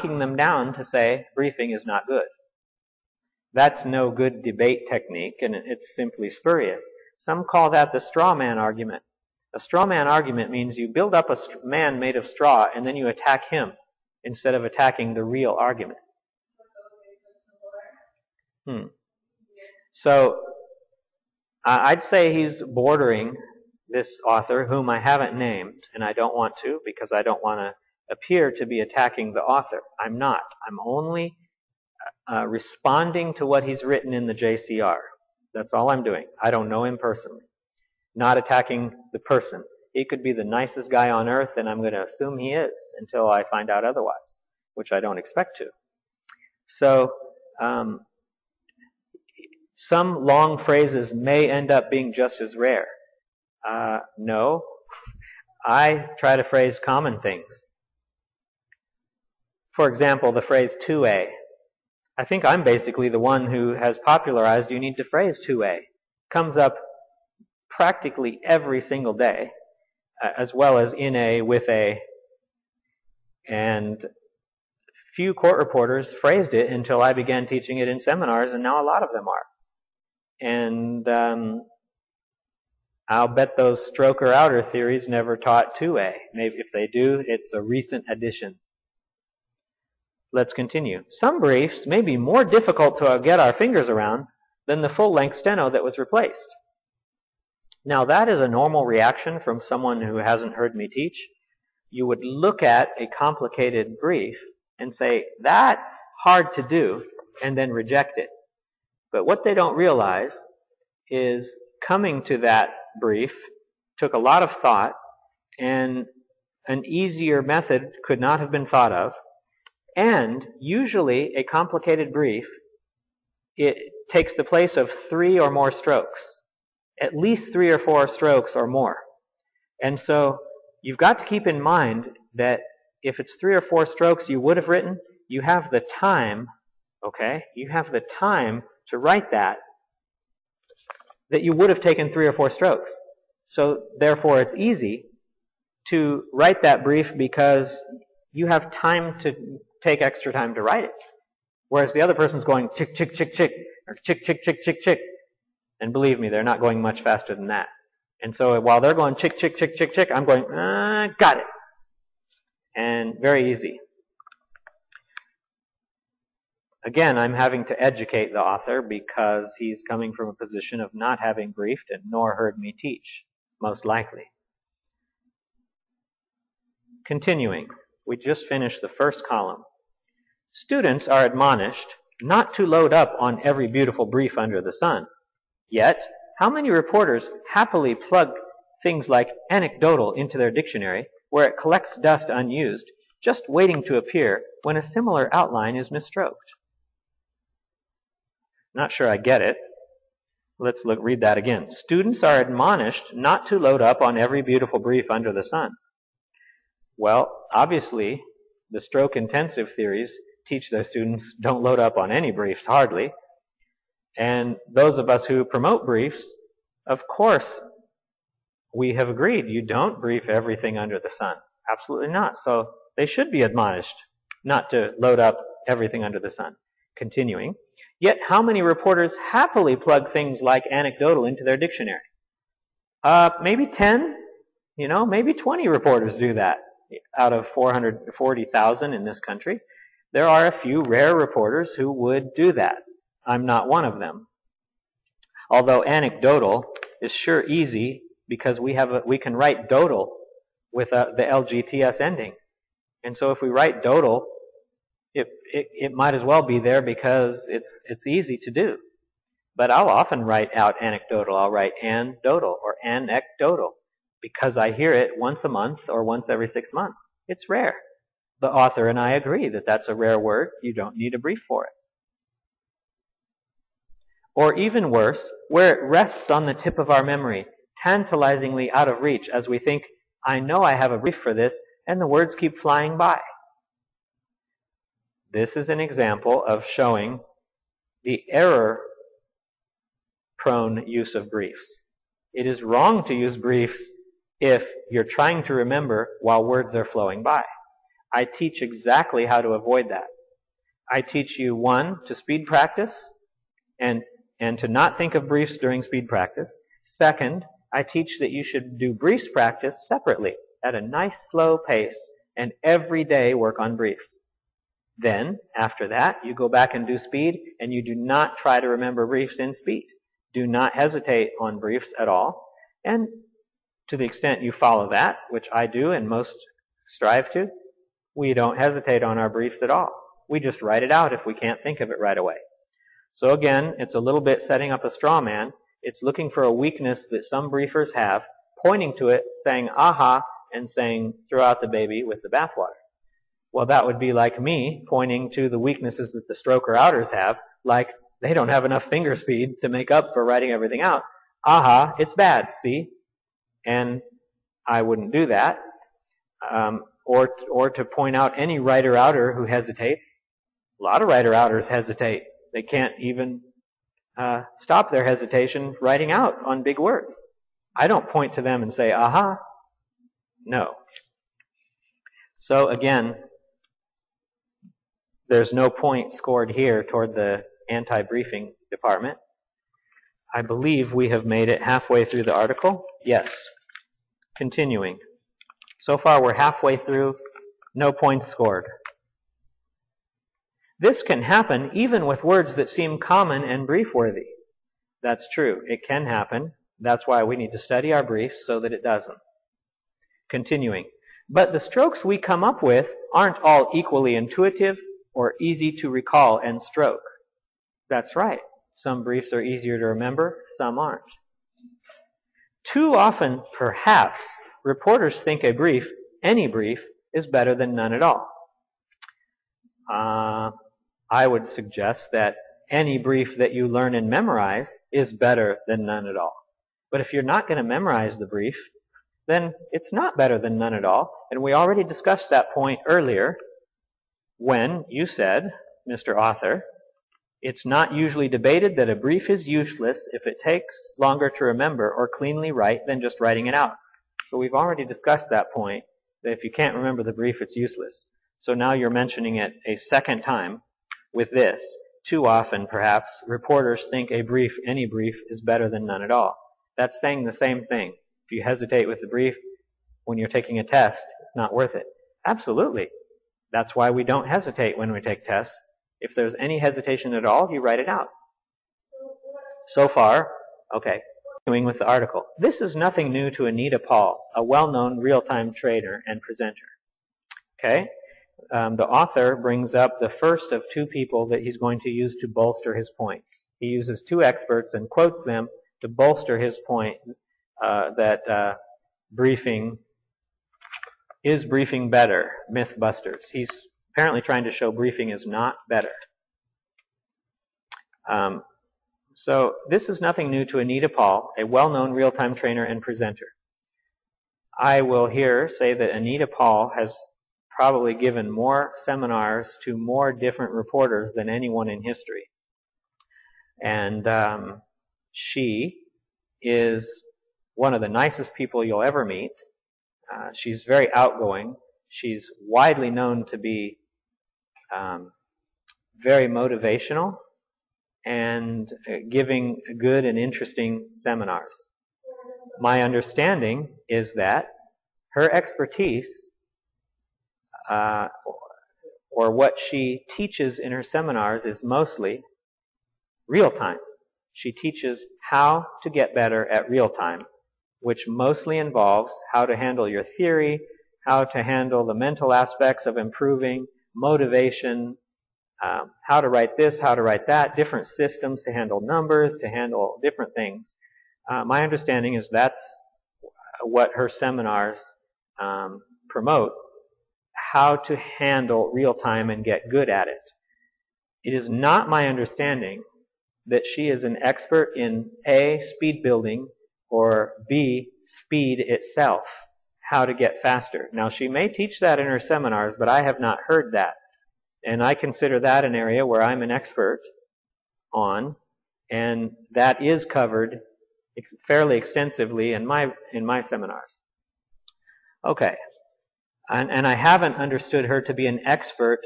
knocking them down to say briefing is not good. That's no good debate technique, and it's simply spurious. Some call that the straw man argument. A straw man argument means you build up a man made of straw and then you attack him instead of attacking the real argument. So I'd say he's bordering, this author, whom I haven't named, and I don't want to because I don't want to appear to be attacking the author. I'm not. I'm only responding to what he's written in the JCR. That's all I'm doing. I don't know him personally. Not attacking the person. He could be the nicest guy on earth, and I'm going to assume he is until I find out otherwise, which I don't expect to. So, some long phrases may end up being just as rare. No. I try to phrase common things. For example, the phrase 2A. I think I'm basically the one who has popularized you need to phrase 2A. Comes up practically every single day, as well as in A, with A. And few court reporters phrased it until I began teaching it in seminars, and now a lot of them are. And I'll bet those stroker outer theories never taught 2A. Maybe if they do, it's a recent addition. Let's continue. Some briefs may be more difficult to get our fingers around than the full-length steno that was replaced. Now that is a normal reaction from someone who hasn't heard me teach. You would look at a complicated brief and say, that's hard to do, and then reject it. But what they don't realize is coming to that brief took a lot of thought, and an easier method could not have been thought of. And usually a complicated brief, it takes the place of 3 or more strokes. At least 3 or 4 strokes or more. And so you've got to keep in mind that if it's 3 or 4 strokes you would have written, you have the time, okay? You have the time to write that you would have taken 3 or 4 strokes. So therefore it's easy to write that brief because you have time to take extra time to write it. Whereas the other person's going chick, chick, chick, chick, or chick, chick, chick, chick, chick. And believe me, they're not going much faster than that. And so while they're going chick, chick, chick, chick, chick, I'm going, got it. And very easy. Again, I'm having to educate the author because he's coming from a position of not having briefed and nor heard me teach, most likely. Continuing, we just finished the first column. Students are admonished not to load up on every beautiful brief under the sun. Yet, how many reporters happily plug things like anecdotal into their dictionary where it collects dust unused, just waiting to appear when a similar outline is misstroked? Not sure I get it. Let's read that again. Students are admonished not to load up on every beautiful brief under the sun. Well, obviously, the stroke-intensive theories teach their students don't load up on any briefs, hardly. And those of us who promote briefs, of course, we have agreed you don't brief everything under the sun. Absolutely not. So they should be admonished not to load up everything under the sun. Continuing. Yet how many reporters happily plug things like anecdotal into their dictionary? Maybe 10, maybe 20 reporters do that out of 440,000 in this country. There are a few rare reporters who would do that. I'm not one of them. Although anecdotal is sure easy because we can write dotal with the LGTS ending. And so if we write dotal, it might as well be there because it's easy to do. But I'll often write out anecdotal. I'll write andotal or anecdotal because I hear it once a month or once every 6 months. It's rare. The author and I agree that that's a rare word. You don't need a brief for it. Or even worse, where it rests on the tip of our memory, tantalizingly out of reach as we think, I know I have a brief for this, and the words keep flying by. This is an example of showing the error-prone use of briefs. It is wrong to use briefs if you're trying to remember while words are flowing by. I teach exactly how to avoid that. I teach you, 1, to speed practice and to not think of briefs during speed practice. Second, I teach that you should do briefs practice separately at a nice slow pace and every day work on briefs. Then, after that, you go back and do speed, and you do not try to remember briefs in speed. Do not hesitate on briefs at all. And to the extent you follow that, which I do and most strive to, we don't hesitate on our briefs at all. We just write it out if we can't think of it right away. So again, it's a little bit setting up a straw man. It's looking for a weakness that some briefers have, pointing to it, saying, aha, and saying, throw out the baby with the bathwater. Well, that would be like me pointing to the weaknesses that the stroker outers have, like they don't have enough finger speed to make up for writing everything out. Aha, it's bad, see? And I wouldn't do that. Or to point out any writer outer who hesitates. A lot of writer outers hesitate. They can't even stop their hesitation writing out on big words. I don't point to them and say, aha. No. So again, there's no point scored here toward the anti-briefing department. I believe we have made it halfway through the article. Yes. Continuing. So far we're halfway through, no points scored. This can happen even with words that seem common and brief-worthy. That's true. It can happen. That's why we need to study our briefs so that it doesn't. Continuing. But the strokes we come up with aren't all equally intuitive or easy to recall and stroke. That's right. Some briefs are easier to remember, some aren't. Too often, perhaps, reporters think a brief, any brief, is better than none at all. I would suggest that any brief that you learn and memorize is better than none at all. But if you're not going to memorize the brief, then it's not better than none at all. And we already discussed that point earlier when you said, Mr. Author, it's not usually debated that a brief is useless if it takes longer to remember or cleanly write than just writing it out. So we've already discussed that point, that if you can't remember the brief, it's useless. So now you're mentioning it a second time with this. Too often, perhaps, reporters think a brief, any brief, is better than none at all. That's saying the same thing. If you hesitate with the brief when you're taking a test, it's not worth it. Absolutely. That's why we don't hesitate when we take tests. If there's any hesitation at all, you write it out. So far, okay, continuing with the article. This is nothing new to Anita Paul, a well-known real-time trader and presenter. Okay? The author brings up the first of 2 people that he's going to use to bolster his points. He uses 2 experts and quotes them to bolster his point that briefing is briefing better, Mythbusters. He's apparently trying to show briefing is not better. So this is nothing new to Anita Paul, a well-known real-time trainer and presenter. I will here say that Anita Paul has probably given more seminars to more different reporters than anyone in history. And she is one of the nicest people you'll ever meet. She's very outgoing. She's widely known to be very motivational and giving good and interesting seminars. My understanding is that her expertise, or what she teaches in her seminars, is mostly real time. She teaches how to get better at real time, which mostly involves how to handle your theory, how to handle the mental aspects of improving, motivation, how to write this, how to write that, different systems to handle numbers, to handle different things. My understanding is that's what her seminars promote, how to handle real time and get good at it. It is not my understanding that she is an expert in A, speed building, or B, speed itself, how to get faster. Now, she may teach that in her seminars, but I have not heard that. And I consider that an area where I'm an expert on, and that is covered fairly extensively in my seminars. Okay. And I haven't understood her to be an expert